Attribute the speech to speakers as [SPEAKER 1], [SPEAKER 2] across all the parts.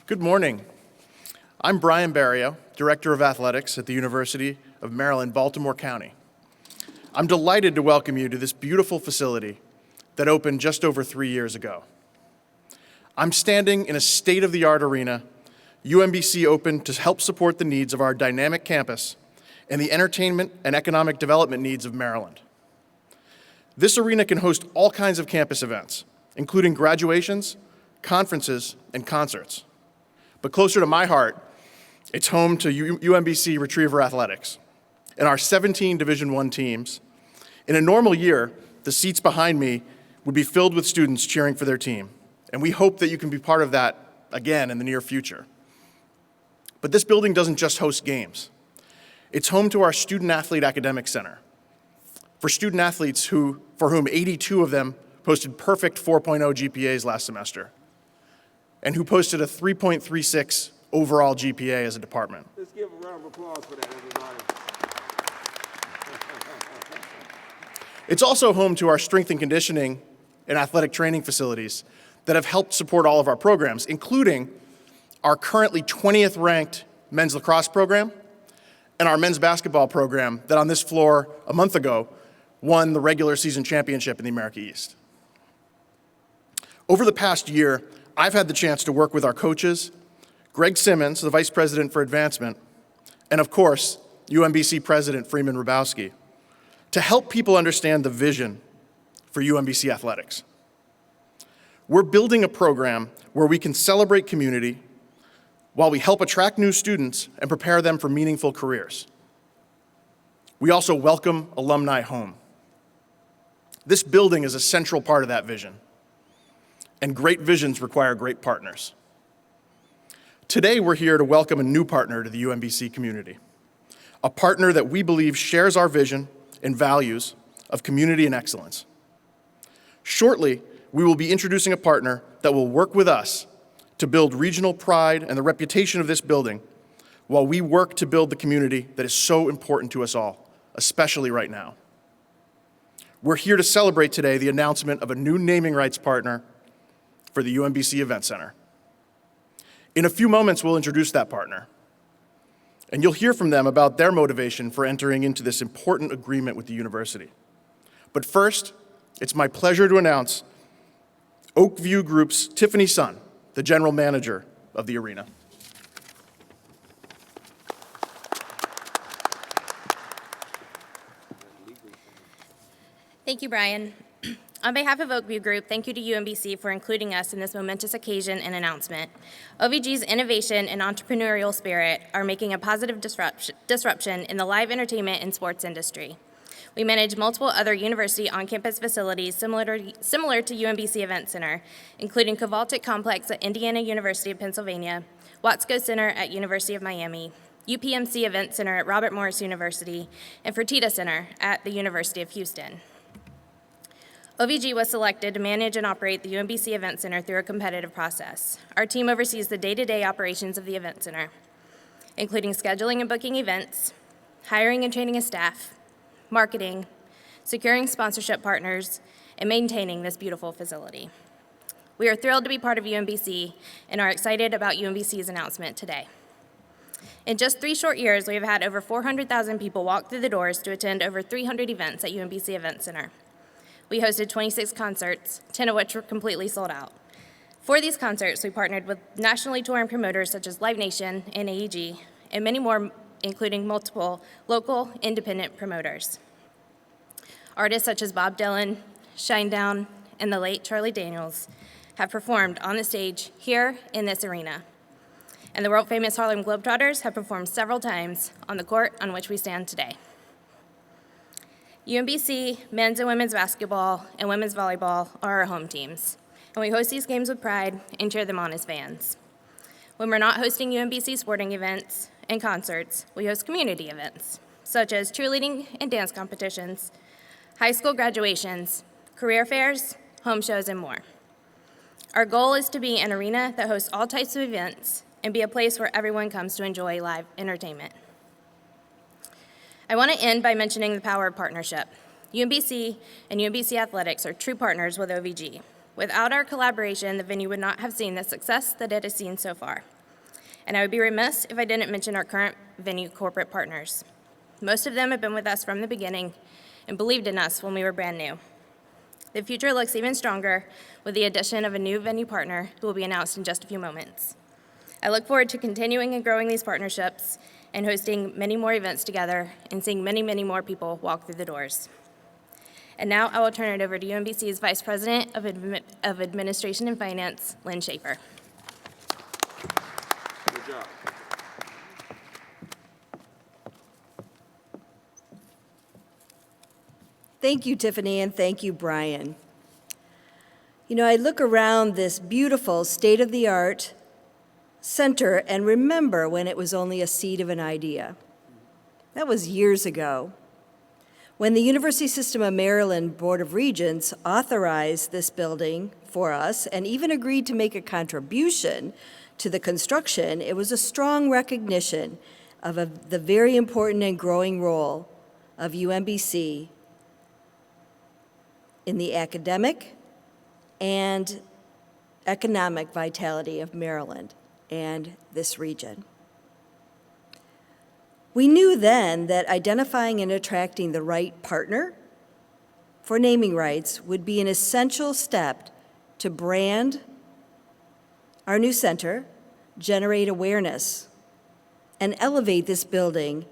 [SPEAKER 1] Good morning. I'm Brian Barrio, Director of Athletics at the University of Maryland, Baltimore County. I'm delighted to welcome you to this beautiful facility that opened just over 3 years ago. I'm standing in a state-of-the-art arena UMBC opened to help support the needs of our dynamic campus and the entertainment and economic development needs of Maryland. This arena can host all kinds of campus events, including graduations, conferences, and concerts. But closer to my heart, it's home to UMBC Retriever Athletics and our 17 Division I teams. In a normal year, the seats behind me would be filled with students cheering for their team, and we hope that you can be part of that again in the near future. But this building doesn't just host games. It's home to our Student Athlete Academic Center for student athletes for whom 82 of them posted perfect 4.0 GPAs last semester, and who posted a 3.36 overall GPA as a department.
[SPEAKER 2] Let's give a round of applause for that, everybody.
[SPEAKER 1] It's also home to our strength and conditioning and athletic training facilities that have helped support all of our programs, including our currently 20th ranked men's lacrosse program and our men's basketball program that on this floor a month ago won the regular season championship in the America East. Over the past year, I've had the chance to work with our coaches, Greg Simmons, the Vice President for Advancement, and of course, UMBC President Freeman Rabowski, to help people understand the vision for UMBC athletics. We're building a program where we can celebrate community while we help attract new students and prepare them for meaningful careers. We also welcome alumni home. This building is a central part of that vision. And great visions require great partners. Today, we're here to welcome a new partner to the UMBC community, a partner that we believe shares our vision and values of community and excellence. Shortly, we will be introducing a partner that will work with us to build regional pride and the reputation of this building while we work to build the community that is so important to us all, especially right now. We're here to celebrate today the announcement of a new naming rights partner for the UMBC Event Center. In a few moments, we'll introduce that partner, and you'll hear from them about their motivation for entering into this important agreement with the university. But first, it's my pleasure to announce Oakview Group's Tiffany Sun, the general manager of the arena.
[SPEAKER 3] Thank you, Brian. On behalf of Oakview Group, thank you to UMBC for including us in this momentous occasion and announcement. OVG's innovation and entrepreneurial spirit are making a positive disruption in the live entertainment and sports industry. We manage multiple other university on-campus facilities similar to UMBC Event Center, including Kovalchik Complex at Indiana University of Pennsylvania, Watsco Center at University of Miami, UPMC Event Center at Robert Morris University, and Fertitta Center at the University of Houston. OVG was selected to manage and operate the UMBC Event Center through a competitive process. Our team oversees the day-to-day operations of the Event Center, including scheduling and booking events, hiring and training a staff, marketing, securing sponsorship partners, and maintaining this beautiful facility. We are thrilled to be part of UMBC and are excited about UMBC's announcement today. In just 3 short years, we have had over 400,000 people walk through the doors to attend over 300 events at UMBC Event Center. We hosted 26 concerts, 10 of which were completely sold out. For these concerts, we partnered with nationally touring promoters such as Live Nation and AEG, and many more, including multiple local independent promoters. Artists such as Bob Dylan, Shinedown, and the late Charlie Daniels have performed on the stage here in this arena. And the world-famous Harlem Globetrotters have performed several times on the court on which we stand today. UMBC men's and women's basketball and women's volleyball are our home teams, and we host these games with pride and cheer them on as fans. When we're not hosting UMBC sporting events and concerts, we host community events, such as cheerleading and dance competitions, high school graduations, career fairs, home shows, and more. Our goal is to be an arena that hosts all types of events and be a place where everyone comes to enjoy live entertainment. I want to end by mentioning the power of partnership. UMBC and UMBC Athletics are true partners with OVG. Without our collaboration, the venue would not have seen the success that it has seen so far. And I would be remiss if I didn't mention our current venue corporate partners. Most of them have been with us from the beginning and believed in us when we were brand new. The future looks even stronger with the addition of a new venue partner who will be announced in just a few moments. I look forward to continuing and growing these partnerships and hosting many more events together and seeing many, many more people walk through the doors. And now I will turn it over to UMBC's Vice President of Administration and Finance, Lynn Shafer.
[SPEAKER 2] Good job.
[SPEAKER 4] Thank you, Tiffany, and thank you, Brian. You know, I look around this beautiful, state-of-the-art center and remember when it was only a seed of an idea. That was years ago. When the University System of Maryland Board of Regents authorized this building for us and even agreed to make a contribution to the construction, it was a strong recognition of the very important and growing role of UMBC in the academic and economic vitality of Maryland and this region. We knew then that identifying and attracting the right partner for naming rights would be an essential step to brand our new center, generate awareness, and elevate this building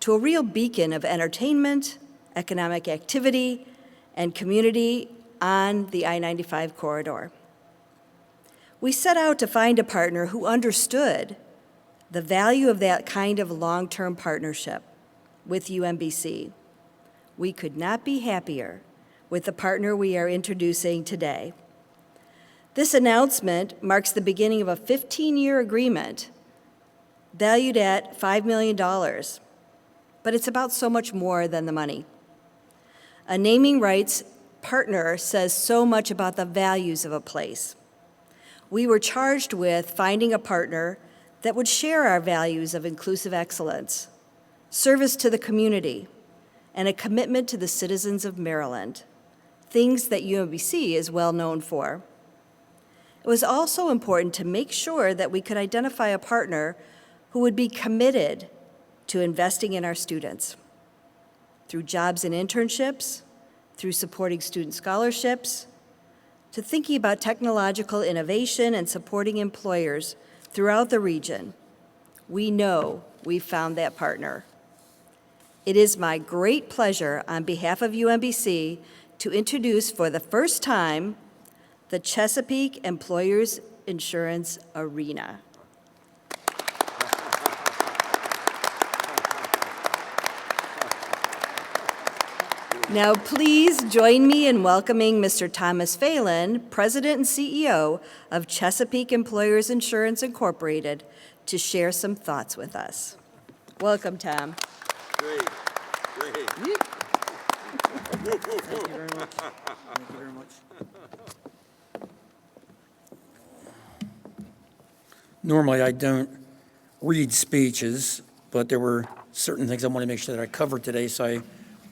[SPEAKER 4] to a real beacon of entertainment, economic activity, and community on the I-95 corridor. We set out to find a partner who understood the value of that kind of long-term partnership with UMBC. We could not be happier with the partner we are introducing today. This announcement marks the beginning of a 15-year agreement valued at $5 million, but it's about so much more than the money. A naming rights partner says so much about the values of a place. We were charged with finding a partner that would share our values of inclusive excellence, service to the community, and a commitment to the citizens of Maryland, things that UMBC is well known for. It was also important to make sure that we could identify a partner who would be committed to investing in our students through jobs and internships, through supporting student scholarships, to thinking about technological innovation and supporting employers throughout the region. We know we've found that partner. It is my great pleasure on behalf of UMBC to introduce for the first time the Chesapeake Employers Insurance Arena. Now, please join me in welcoming Mr. Thomas Phelan, President and CEO of Chesapeake Employers Insurance Incorporated, to share some thoughts with us. Welcome, Tom.
[SPEAKER 2] Great, great.
[SPEAKER 5] Thank you very much. Thank you very much. Normally, I don't read speeches, but there were certain things I want to make sure that I covered today, so I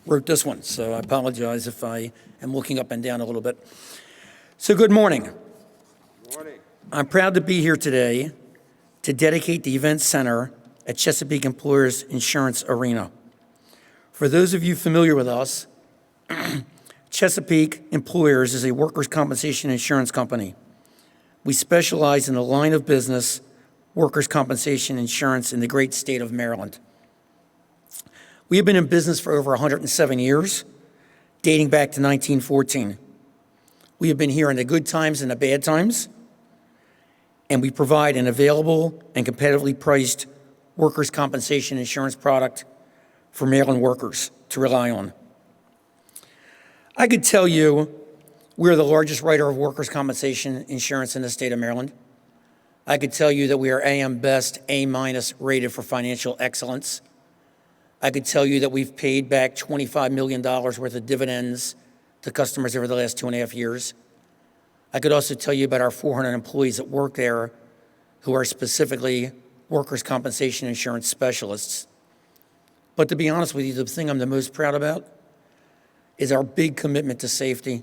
[SPEAKER 5] wrote this one. So I apologize if I am looking up and down a little bit. So good morning.
[SPEAKER 2] Morning.
[SPEAKER 5] I'm proud to be here today to dedicate the Event Center at Chesapeake Employers Insurance Arena. For those of you familiar with us, Chesapeake Employers is a workers' compensation insurance company. We specialize in the line of business, workers' compensation insurance in the great state of Maryland. We have been in business for over 107 years, dating back to 1914. We have been here in the good times and the bad times, and we provide an available and competitively priced workers' compensation insurance product for Maryland workers to rely on. I could tell you we're the largest writer of workers' compensation insurance in the state of Maryland. I could tell you that we are AM Best, A- rated for financial excellence. I could tell you that we've paid back $25 million worth of dividends to customers over the last 2.5 years. I could also tell you about our 400 employees that work there who are specifically workers' compensation insurance specialists. But to be honest with you, the thing I'm the most proud about is our big commitment to safety.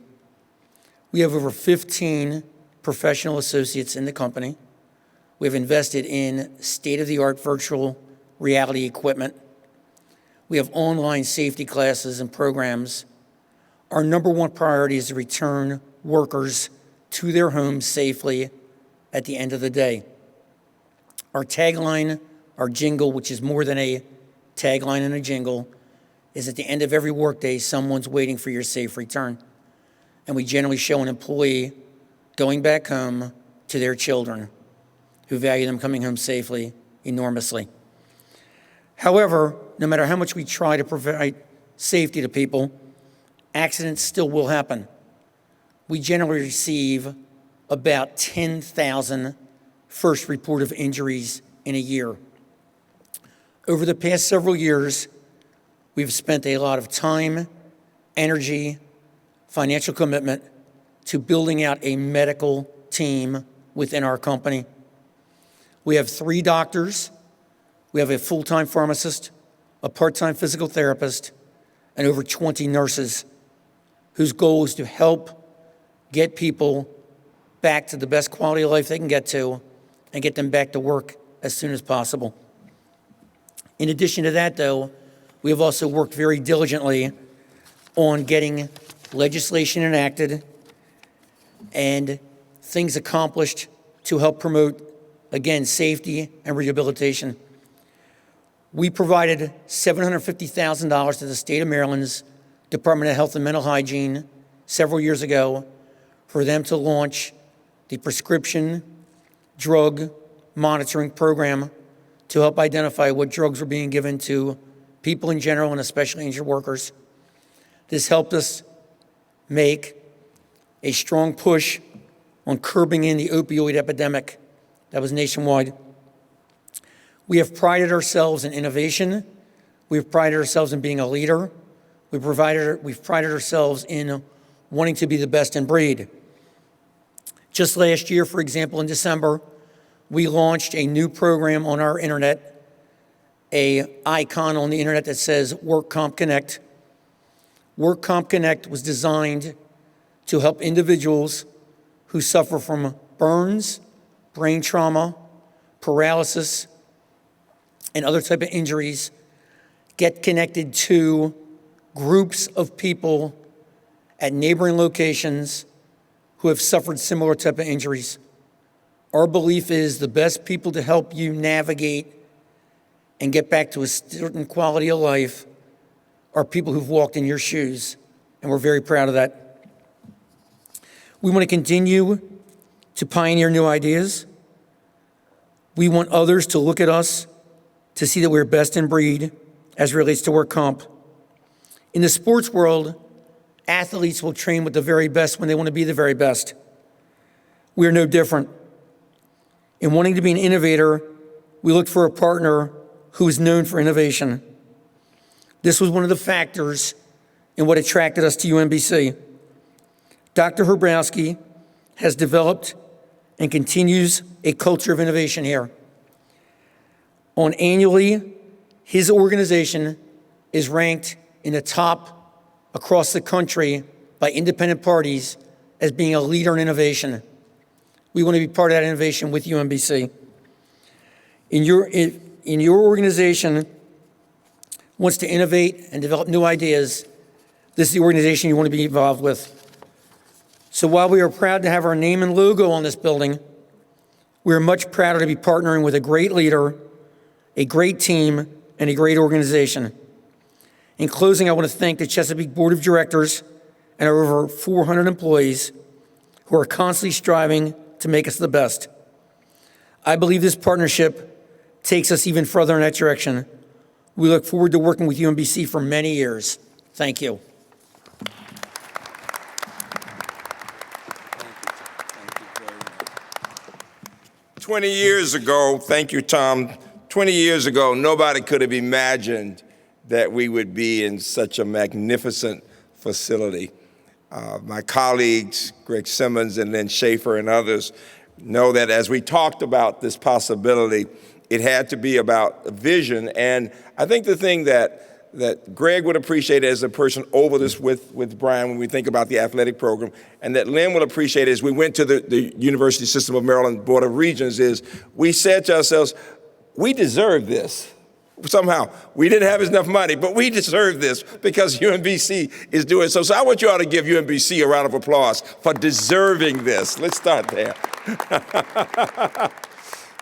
[SPEAKER 5] We have over 15 professional associates in the company. We've invested in state-of-the-art virtual reality equipment. We have online safety classes and programs. Our number one priority is to return workers to their homes safely at the end of the day. Our tagline, our jingle, which is more than a tagline and a jingle, is at the end of every workday, someone's waiting for your safe return. And we generally show an employee going back home to their children who value them coming home safely enormously. However, no matter how much we try to provide safety to people, accidents still will happen. We generally receive about 10,000 first report of injuries in a year. Over the past several years, we've spent a lot of time, energy, financial commitment to building out a medical team within our company. We have 3 doctors, we have a full-time pharmacist, a part-time physical therapist, and over 20 nurses whose goal is to help get people back to the best quality of life they can get to and get them back to work as soon as possible. In addition to that, though, we have also worked very diligently on getting legislation enacted and things accomplished to help promote, again, safety and rehabilitation. We provided $750,000 to the state of Maryland's Department of Health and Mental Hygiene several years ago for them to launch the prescription drug monitoring program to help identify what drugs were being given to people in general and especially injured workers. This helped us make a strong push on curbing in the opioid epidemic that was nationwide. We have prided ourselves in innovation. We've prided ourselves in being a leader. We've prided ourselves in wanting to be the best in breed. Just last year, for example, in December, we launched a new program on our internet, an icon on the internet that says Work Comp Connect. Work Comp Connect was designed to help individuals who suffer from burns, brain trauma, paralysis, and other type of injuries get connected to groups of people at neighboring locations who have suffered similar type of injuries. Our belief is the best people to help you navigate and get back to a certain quality of life are people who've walked in your shoes, and we're very proud of that. We want to continue to pioneer new ideas. We want others to look at us to see that we're best in breed as it relates to work comp. In the sports world, athletes will train with the very best when they want to be the very best. We are no different. In wanting to be an innovator, we looked for a partner who is known for innovation. This was one of the factors in what attracted us to UMBC. Dr. Herbrowski has developed and continues a culture of innovation here. Annually, his organization is ranked in the top across the country by independent parties as being a leader in innovation. We want to be part of that innovation with UMBC. In your organization wants to innovate and develop new ideas, this is the organization you want to be involved with. So while we are proud to have our name and logo on this building, we are much prouder to be partnering with a great leader, a great team, and a great organization. In closing, I want to thank the Chesapeake Board of Directors and our over 400 employees who are constantly striving to make us the best. I believe this partnership takes us even further in that direction. We look forward to working with UMBC for many years. Thank you.
[SPEAKER 2] Thank you very much. 20 years ago, thank you, Tom. 20 years ago, nobody could have imagined that we would be in such a magnificent facility. My colleagues, Greg Simmons and Lynn Shafer and others, know that as we talked about this possibility, it had to be about vision. And I think the thing that that Greg would appreciate it as a person over this with Brian when we think about the athletic program, and that Lynn will appreciate it as we went to the University System of Maryland Board of Regents, is we said to ourselves, we deserve this. Somehow, we didn't have enough money, but we deserve this because UMBC is doing so. So I want you all to give UMBC a round of applause for deserving this. Let's start there.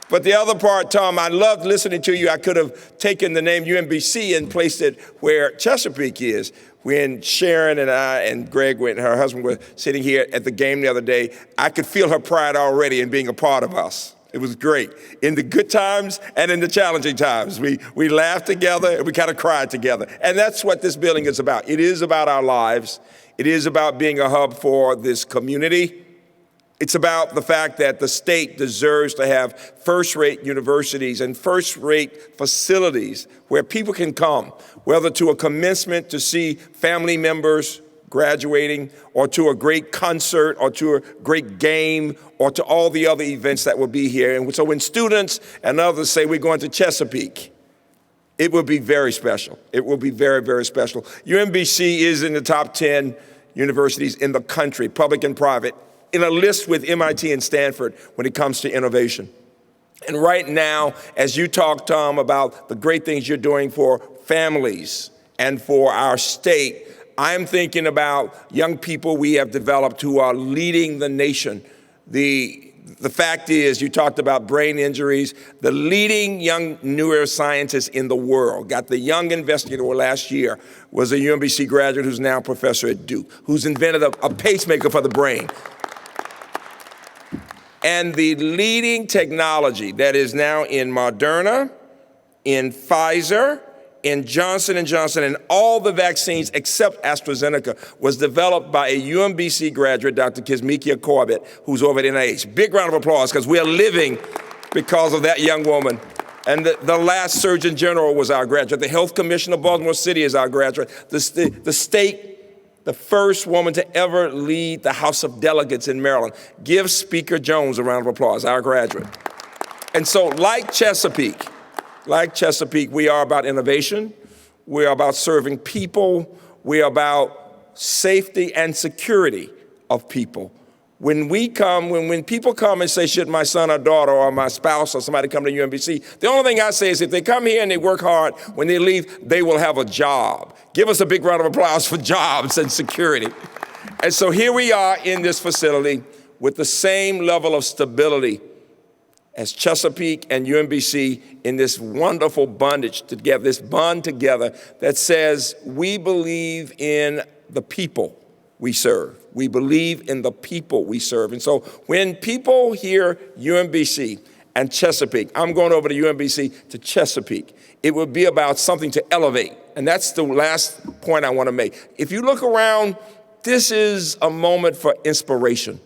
[SPEAKER 2] But the other part, Tom, I loved listening to you. I could have taken the name UMBC and placed it where Chesapeake is. When Sharon and I and Greg went, her husband, were sitting here at the game the other day, I could feel her pride already in being a part of us. It was great. In the good times and in the challenging times. We laughed together and we kind of cried together. And that's what this building is about. It is about our lives. It is about being a hub for this community. It's about the fact that the state deserves to have first-rate universities and first-rate facilities where people can come, whether to a commencement to see family members graduating, or to a great concert, or to a great game, or to all the other events that will be here. And so when students and others say we're going to Chesapeake, it will be very special. It will be very, very special. UMBC is in the top 10 universities in the country, public and private, in a list with MIT and Stanford when it comes to innovation. And right now, as you talk, Tom, about the great things you're doing for families and for our state, I'm thinking about young people we have developed who are leading the nation. The fact is, you talked about brain injuries, the leading young neuroscientist in the world, got the young investigator last year, was a UMBC graduate who's now a professor at Duke, who's invented a pacemaker for the brain. And the leading technology that is now in Moderna, in Pfizer, in Johnson & Johnson, and all the vaccines except AstraZeneca was developed by a UMBC graduate, Dr. Kizzmekia Corbett, who's over at NIH. Big round of applause, because we're living because of that young woman. And the last Surgeon General was our graduate. The Health Commissioner of Baltimore City is our graduate. The state, the first woman to ever lead the House of Delegates in Maryland. Give Speaker Jones a round of applause, our graduate. And so like Chesapeake, we are about innovation. We are about serving people. We are about safety and security of people. When people come and say, should my son or daughter or my spouse or somebody come to UMBC, the only thing I say is if they come here and they work hard, when they leave, they will have a job. Give us a big round of applause for jobs and security. And so here we are in this facility with the same level of stability as Chesapeake and UMBC in this wonderful bondage together, this bond together that says we believe in the people we serve. We believe in the people we serve. And so when people hear UMBC and Chesapeake, I'm going over to UMBC to Chesapeake, it would be about something to elevate. And that's the last point I want to make. If you look around, this is a moment for inspiration.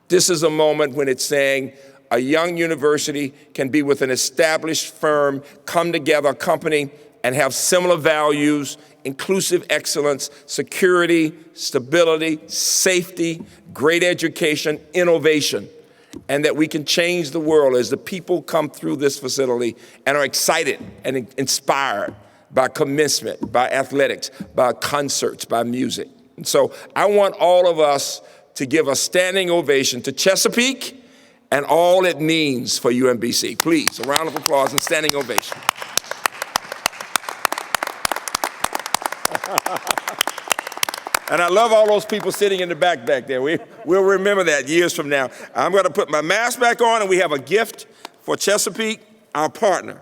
[SPEAKER 2] This is a moment when it's saying, a young university can be with an established firm, come together, a company, and have similar values, inclusive excellence, security, stability, safety, great education, innovation, and that we can change the world as the people come through this facility and are excited and inspired by commencement, by athletics, by concerts, by music. And so I want all of us to give a standing ovation to Chesapeake and all it means for UMBC. Please, a round of applause and standing ovation. And I love all those people sitting in the back there. We'll remember that years from now. I'm going to put my mask back on, and we have a gift for Chesapeake, our partner.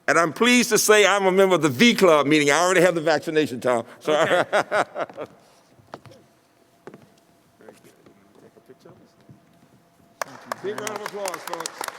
[SPEAKER 2] And I'm pleased to say I'm a member of the V Club meeting. I already have the vaccination, Tom. So okay. Big round of applause, folks.